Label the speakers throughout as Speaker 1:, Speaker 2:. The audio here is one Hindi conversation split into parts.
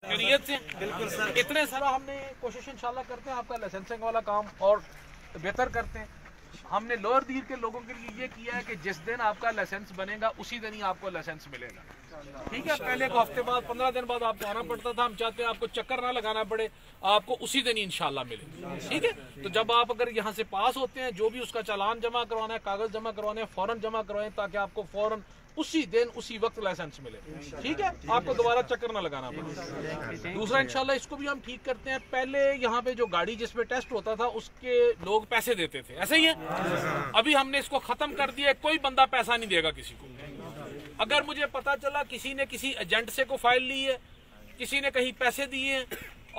Speaker 1: खैरियत से बिल्कुल सर। इतने सारा हमने कोशिश इंशाल्लाह करते हैं आपका लाइसेंसिंग वाला काम और बेहतर करते हैं। हमने लोअर दीर के लोगों के लिए ये किया है कि जिस दिन आपका लाइसेंस बनेगा उसी दिन ही आपको लाइसेंस मिलेगा। ठीक है, पहले को हफ्ते बाद 15 दिन बाद आपको आना पड़ता था। हम चाहते हैं आपको चक्कर ना लगाना पड़े, आपको उसी दिन ही इंशाल्लाह मिले। ठीक है, तो जब आप अगर यहाँ से पास होते हैं, जो भी उसका चालान जमा करवाना है, कागज जमा करवाने हैं, फौरन जमा करवाएं ताकि आपको फौरन उसी दिन उसी वक्त लाइसेंस मिले। ठीक है, आपको दोबारा चक्कर ना लगाना पड़े। दूसरा इंशाल्लाह इसको भी हम ठीक करते हैं। पहले यहाँ पे जो गाड़ी जिसपे टेस्ट होता था उसके लोग पैसे देते थे, ऐसे ही है। अभी हमने इसको खत्म कर दिया, कोई बंदा पैसा नहीं देगा किसी को। अगर मुझे पता चला किसी ने किसी एजेंट से को फाइल ली है, किसी ने कहीं पैसे दिए हैं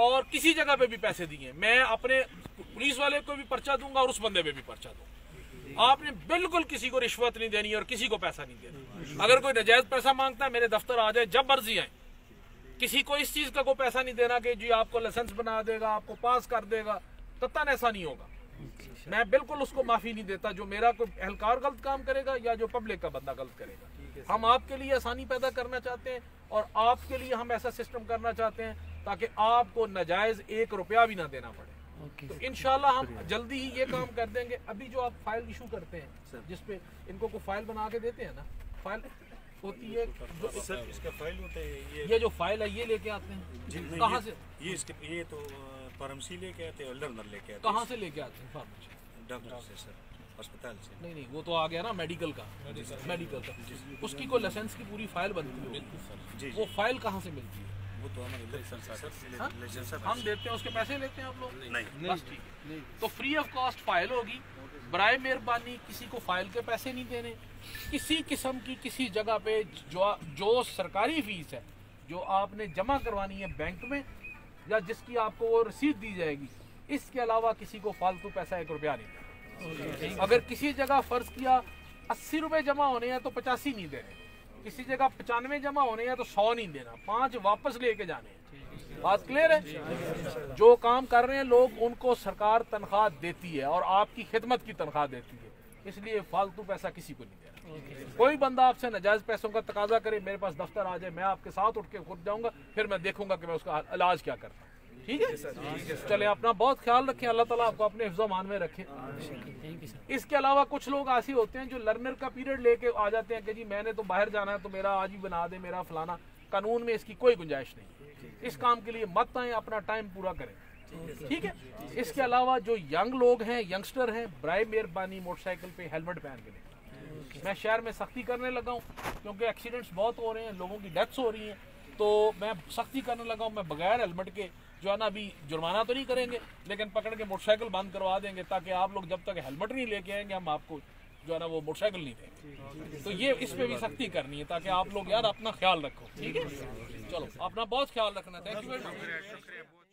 Speaker 1: और किसी जगह पे भी पैसे दिए, मैं अपने पुलिस वाले को भी पर्चा दूंगा और उस बंदे पे भी पर्चा दूंगा। आपने बिल्कुल किसी को रिश्वत नहीं देनी और किसी को पैसा नहीं देना। अगर कोई नाजायज पैसा मांगता है मेरे दफ्तर आ जाए, जब मर्जी आए। किसी को इस चीज का कोई पैसा नहीं देना कि जी आपको लाइसेंस बना देगा, आपको पास कर देगा, कतई ऐसा नहीं होगा। मैं बिल्कुल उसको माफी नहीं देता जो मेरा कोई एहलकार गलत काम करेगा या जो पब्लिक का बंदा गलत करेगा। हम आपके लिए आसानी पैदा करना चाहते हैं और आपके लिए हम ऐसा सिस्टम करना चाहते हैं ताकि आपको नाजायज 1 रुपया भी ना देना पड़े। तो इंशाल्लाह हम जल्दी ही ये काम कर देंगे। अभी जो आप फाइल इशू करते हैं जिसपे इनको को फाइल बना के देते हैं ना, फाइल होती है जो
Speaker 2: सर इसका फाइल होता है,
Speaker 1: ये जो फाइल है ये लेके आते हैं कहाँ से?
Speaker 2: ये तो फार्मेसी लेके आते हैं, लर्नर लेके आते हैं।
Speaker 1: कहाँ से लेके आते हैं? फार्मेसी
Speaker 2: डॉक्टर से सर, अस्पताल से।
Speaker 1: नहीं वो तो आ गया ना मेडिकल का। उसकी कोई लाइसेंस की पूरी फाइल बनती है, वो फाइल कहाँ से मिलती है?
Speaker 2: वो तो हमारे
Speaker 1: हम देते हैं, उसके पैसे लेते हैं आप लोग?
Speaker 2: नहीं,
Speaker 1: बस ठीक है। तो फ्री ऑफ कॉस्ट फाइल होगी। बराए मेहरबानी किसी को फाइल के पैसे नहीं देने। किसी किस्म की किसी जगह पे जो सरकारी फीस है जो आपने जमा करवानी है बैंक में या जिसकी आपको वो रसीद दी जाएगी, इसके अलावा किसी को फालतू पैसा 1 रुपया नहीं देना। अगर किसी जगह फर्ज किया 80 रुपए जमा होने हैं तो 85 नहीं देने, किसी जगह 95 जमा होने हैं तो 100 नहीं देना, 5 वापस लेके जाने हैं। बात क्लियर है? जो काम कर रहे हैं लोग उनको सरकार तनख्वाह देती है और आपकी खिदमत की तनख्वाह देती है, इसलिए फालतू पैसा किसी को नहीं देना। कोई बंदा आपसे नाजायज पैसों का तकाजा करे, मेरे पास दफ्तर आ जाए, मैं आपके साथ उठ के खुद जाऊंगा, फिर मैं देखूंगा कि मैं उसका इलाज क्या करता हूँ। ठीक है, चले अपना बहुत ख्याल रखें, अल्लाह ताला आपको अपने हिफ्ज़ मान में रखे। इसके अलावा कुछ लोग ऐसे होते हैं जो लर्नर का पीरियड लेके आ जाते हैं कि जी मैंने तो बाहर जाना है तो मेरा आज ही बना दे, मेरा फलाना। कानून में इसकी कोई गुंजाइश नहीं। इस काम के लिए मत आए, अपना टाइम पूरा करें। ठीक है, इसके अलावा जो यंग लोग हैं, यंगस्टर हैं, बराए मेहरबानी मोटरसाइकिल पे हेलमेट पहन के लें। मैं शहर में सख्ती करने लगा हूँ क्योंकि एक्सीडेंट्स बहुत हो रहे हैं, लोगों की डेथ्स हो रही हैं, तो मैं सख्ती करने लगा हूँ। मैं बगैर हेलमेट के जो है ना, अभी जुर्माना तो नहीं करेंगे लेकिन पकड़ के मोटरसाइकिल बंद करवा देंगे ताकि आप लोग जब तक हेलमेट नहीं लेके आएंगे हम आपको जो है ना वो मोटरसाइकिल नहीं देंगे। तो ये इस पे भी सख्ती करनी है ताकि आप लोग यार अपना ख्याल रखो। ठीक है, चलो अपना बहुत ख्याल रखना। Thank you very much.